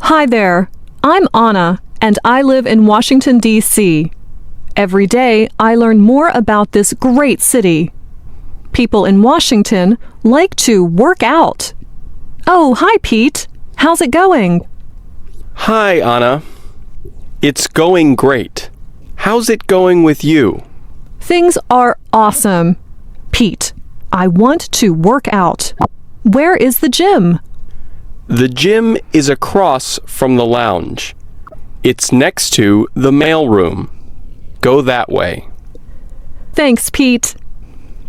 Hi there. I'm Anna, and I live in Washington, D.C. Every day, I learn more about this great city. People in Washington like to work out. Oh, hi, Pete. How's it going? Hi, Anna. It's going great. How's it going with you? Things are awesome. Pete, I want to work out. Where is the gym? The gym is across from the lounge. It's next to the mailroom. Go that way. Thanks, Pete.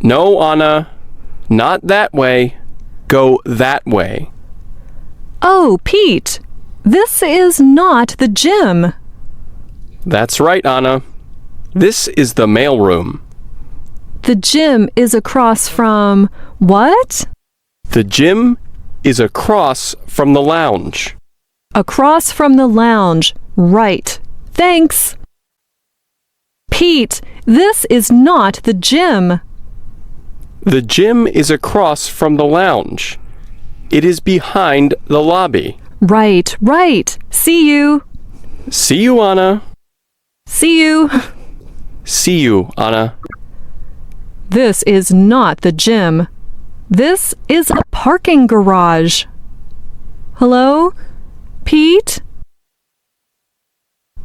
No, Anna. Not that way. Go that way. Oh, Pete, this is not the gym. That's right, Anna. This is the mailroom. The gym is across from what? The gym is across from the lounge. Across from the lounge. Right. Thanks. Pete, this is not the gym. The gym is across from the lounge. It is behind the lobby. Right. See you. See you, Anna. See you. See you, Anna. This is not the gym. This is a parking garage. Hello? Pete?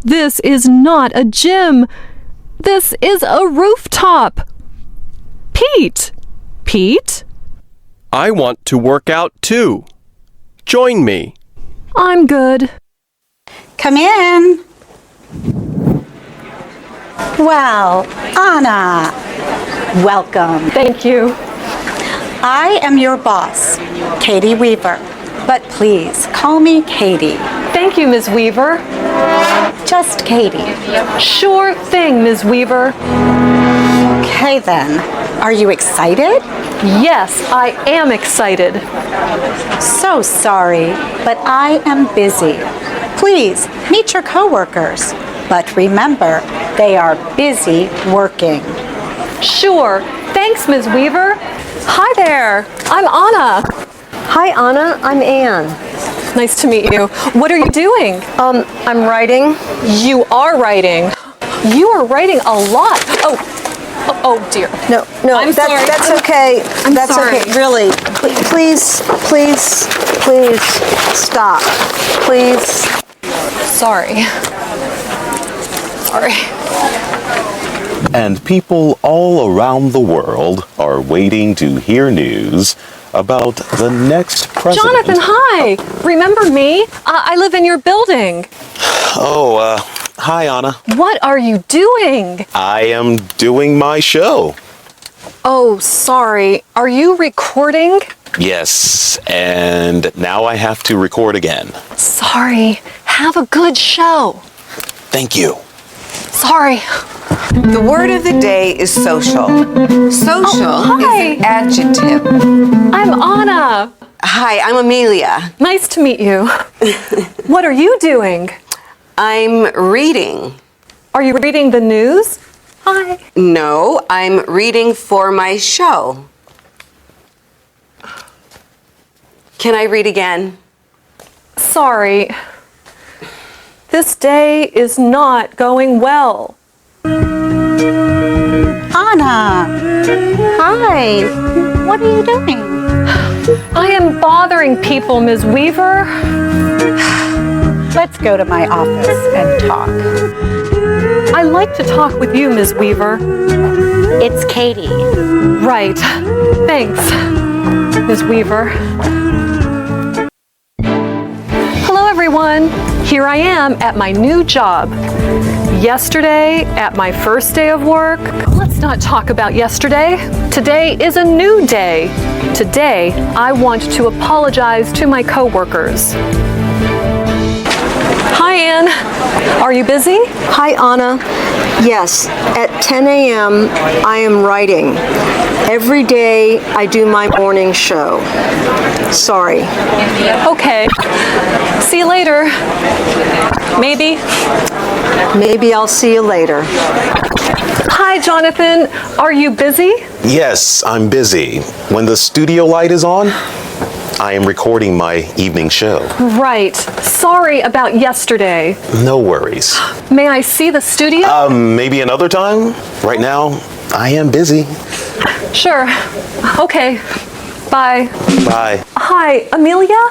This is not a gym. This is a rooftop. Pete? Pete? I want to work out too. Join me. I'm good. Come in. Well, Anna, welcome. Thank you. I am your boss, Katie Weaver, but please call me Katie. Thank you, Ms. Weaver. Just Katie. Sure thing, Ms. Weaver. Okay then, are you excited? Yes, I am excited. So sorry, but I am busy. Please meet your coworkers, but remember, they are busy working. Sure. Thanks, Ms. Weaver. Hi there. I'm Anna. Hi, Anna. I'm Anne. Nice to meet you. What are you doing? I'm writing. You are writing. You are writing a lot. Oh dear. No, I'm sorry. that's okay. I'm that's sorry. okay. Really. Please stop. Please. Sorry. And people all around the world are waiting to hear news about the next president. Jonathan, hi. Remember me? I live in your building. Hi, Anna. What are you doing? I am doing my show. Oh, sorry. Are you recording? Yes, and now I have to record again. Sorry. Have a good show. Thank you. Sorry. The word of the day is social. Social is an adjective. I'm Anna. Hi, I'm Amelia. Nice to meet you. What are you doing? I'm reading. Are you reading the news? Hi. No, I'm reading for my show. Can I read again? Sorry. This day is not going well. Anna, hi. What are you doing? I am bothering people, Ms. Weaver. Let's go to my office and talk. I like to talk with you, Ms. Weaver. It's Katie. Right. Thanks, Ms. Weaver. Hello, everyone. Here I am at my new job. Yesterday, at my first day of work, let's not talk about yesterday. Today is a new day. Today, I want to apologize to my coworkers. Hi, Anne. Are you busy? Hi, Anna. Yes, at 10 a.m. I am writing. Every day I do my morning show. Sorry. Okay. See you later. Maybe. Maybe I'll see you later. Hi, Jonathan. Are you busy? Yes, I'm busy. When the studio light is on, I am recording my evening show. Right. Sorry about yesterday. No worries. May I see the studio? Maybe another time? Right now, I am busy. Sure. Okay. Bye. Bye. Hi, Amelia?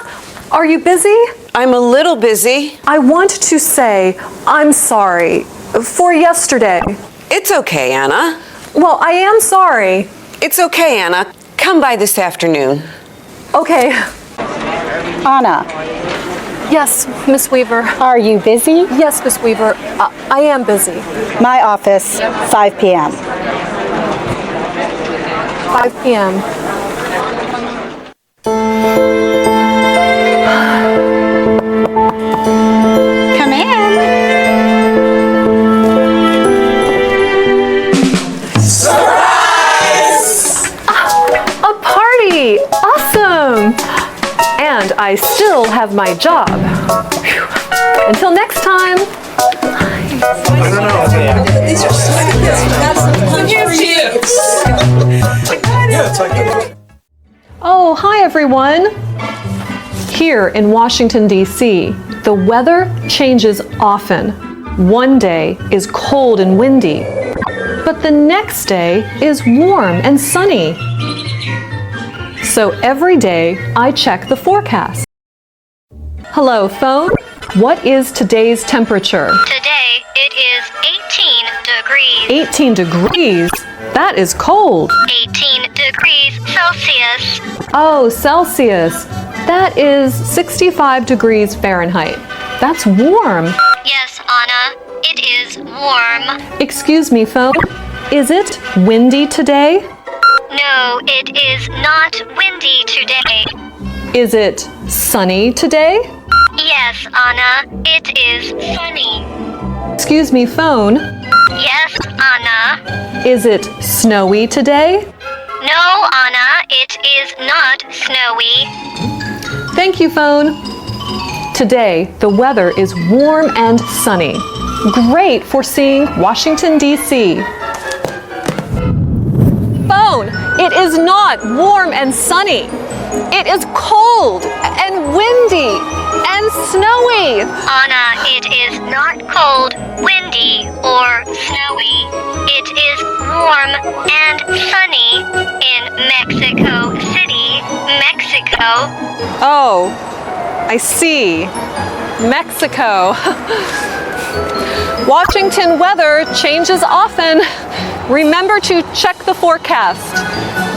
Are you busy? I'm a little busy. I want to say I'm sorry for yesterday. It's okay, Anna. Well, I am sorry. It's okay, Anna. Come by this afternoon. Okay. Anna, Yes, Miss Weaver. are you busy? Yes, Miss Weaver. I am busy. My office, 5 p.m. 5 p.m. Come in. A party! Awesome! And I still have my job. Phew. Until next time. Oh, hi everyone. Here in Washington, D.C., the weather changes often. One day is cold and windy, but the next day is warm and sunny. So every day I check the forecast. Hello, phone. What is today's temperature? Today it is 18 degrees. 18 degrees? That is cold. 18 degrees Celsius. Oh, Celsius. That is 65 degrees Fahrenheit. That's warm. Yes, Anna, it is warm. Excuse me, phone. Is it windy today? No, it is not windy today. Is it sunny today? Yes, Anna, it is sunny. Excuse me, phone. Yes, Anna. Is it snowy today? No, Anna, it is not snowy. Thank you, phone. Today, the weather is warm and sunny. Great for seeing Washington, D.C. Phone, it is not warm and sunny. It is cold and windy and snowy. Anna, it is not cold, windy, or snowy. It is warm and sunny in Mexico City, Mexico. Oh, I see. Mexico. Washington weather changes often. Remember to check the forecast.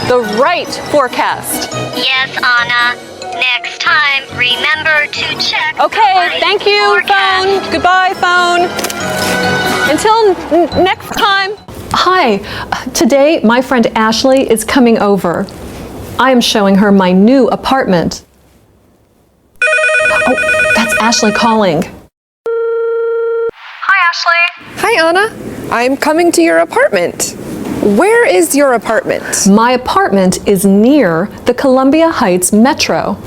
The right forecast. Yes, Anna. Next time, remember to check. Okay, the right thank you, forecast. phone. Goodbye, phone. Until next time. Hi, today my friend Ashley is coming over. I am showing her my new apartment. Oh, that's Ashley calling. Hi, Ashley. Hi, Anna. I'm coming to your apartment. Where is your apartment? My apartment is near the Columbia Heights Metro.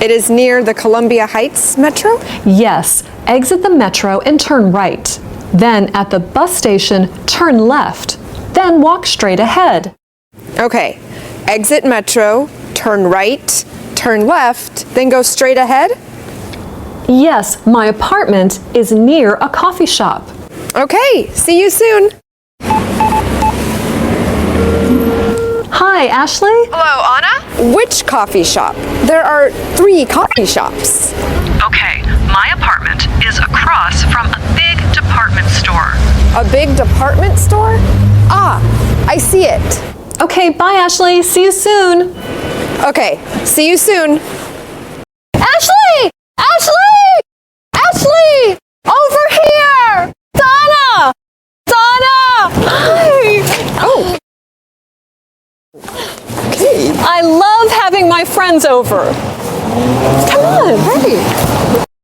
It is near the Columbia Heights Metro? Yes, exit the Metro and turn right. Then at the bus station, turn left. Then walk straight ahead. Okay. Exit Metro, turn right, turn left, then go straight ahead? Yes, my apartment is near a coffee shop. Okay. See you soon. Hi, Ashley. Hello, Anna? Which coffee shop? There are 3 coffee shops. Okay, my apartment is across from a big department store. A big department store? Ah, I see it. Okay, bye, Ashley. See you soon. Okay. See you soon. Ashley! Ashley! Ashley! Over here! Donna! Donna! Hi! Oh. Okay. I love having my friends over. Come on, hurry.